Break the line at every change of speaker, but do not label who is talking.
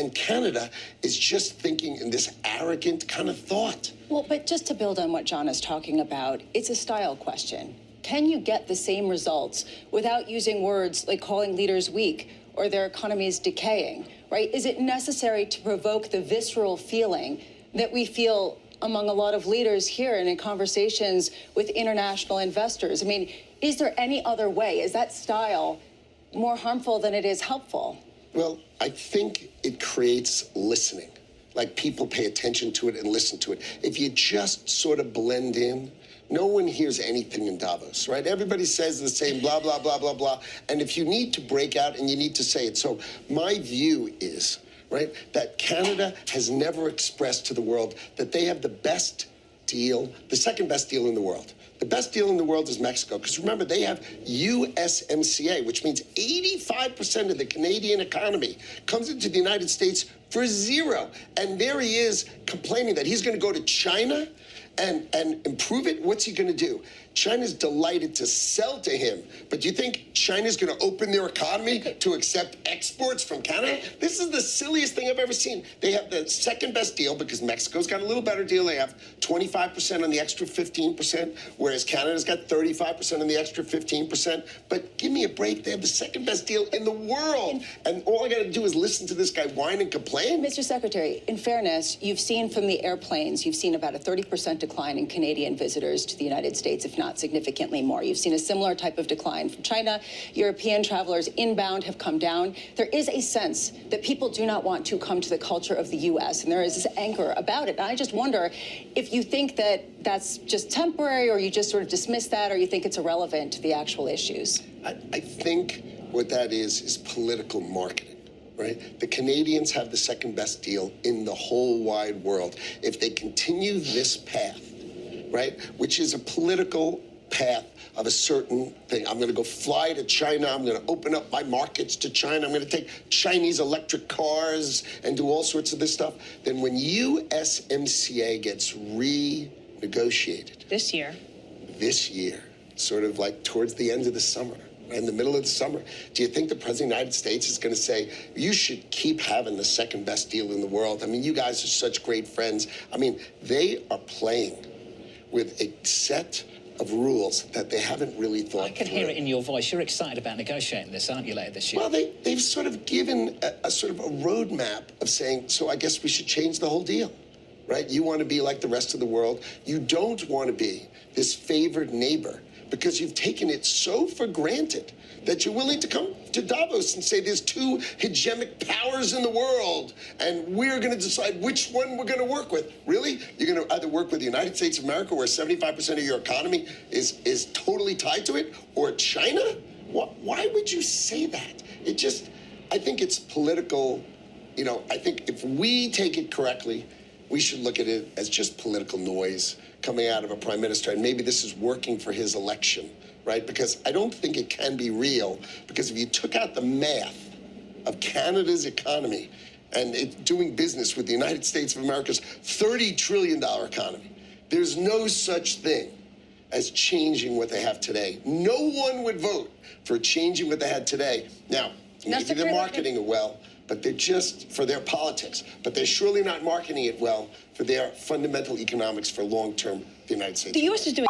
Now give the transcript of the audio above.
And Canada is just thinking in this arrogant kind of thought.
Well, but just to build on what John is talking about, it's a style question. Can you get the same results without using words like calling leaders weak or their economies decaying, right? Is it necessary to provoke the visceral feeling that we feel among a lot of leaders here and in conversations with international investors? I mean, is there any other way? Is that style more harmful than it is helpful?
Well, I think it creates listening. Like people pay attention to it and listen to it. If you just sort of blend in, no one hears anything in Davos, right? Everybody says the same blah, blah, blah, blah, blah. And if you need to break out and you need to say it. So my view is, right, that Canada has never expressed to the world that they have the best deal, the second best deal in the world. The best deal in the world is Mexico, because remember, they have USMCA, which means 85% of the Canadian economy comes into the United States for zero. And there he is complaining that he's going to go to China and improve it. What's he going to do? China's delighted to sell to him. But do you think China's going to open their economy to accept exports from Canada? This is the silliest thing I've ever seen. They have the second best deal because Mexico's got a little better deal. They have 25% on the extra 15%, whereas Canada's got 35% on the extra 15%. But give me a break. They have the second best deal in the world. And all I got to do is listen to this guy whine and complain?
Mr. Secretary, in fairness, you've seen from the airplanes, you've seen about a 30% decline in Canadian visitors to the United States, if not significantly more. You've seen a similar type of decline from China. European travelers inbound have come down. There is a sense that people do not want to come to the culture of the U.S., and there is this anger about it. And I just wonder if you think that that's just temporary, or you just sort of dismiss that, or you think it's irrelevant to the actual issues.
I think what that is political marketing. Right? The Canadians have the second best deal in the whole wide world. If they continue this path, right, which is a political path of a certain thing. I'm going to go fly to China. I'm going to open up my markets to China. I'm going to take Chinese electric cars and do all sorts of this stuff. Then when USMCA gets renegotiated.
This year,
sort of like towards the end of the summer, in the middle of the summer, do you think the President of the United States is going to say, you should keep having the second best deal in the world? I mean, you guys are such great friends. I mean, they are playing with a set of rules that they haven't really thought
I can hear it in your voice. You're excited about negotiating this, aren't you, later this year?
Well, they've sort of given a sort of a roadmap of saying, so I guess we should change the whole deal, right? You want to be like the rest of the world. You don't want to be this favored neighbor because you've taken it so for granted that you're willing to come to Davos and say there's two hegemonic powers in the world, and we're going to decide which one we're going to work with. Really? You're going to either work with the United States of America, where 75% of your economy is totally tied to it, or China? Why would you say that? I think it's political. You know, I think if we take it correctly, we should look at it as just political noise coming out of a prime minister, and maybe this is working for his election. Right? Because I don't think it can be real, because if you took out the math of Canada's economy and doing business with the United States of America's $30 trillion economy, there's no such thing as changing what they have today. No one would vote for changing what they had today. Now, maybe they're marketing it well, but they're just for their politics. But they're surely not marketing it well for their fundamental economics for long-term the United States.
The U.S. is doing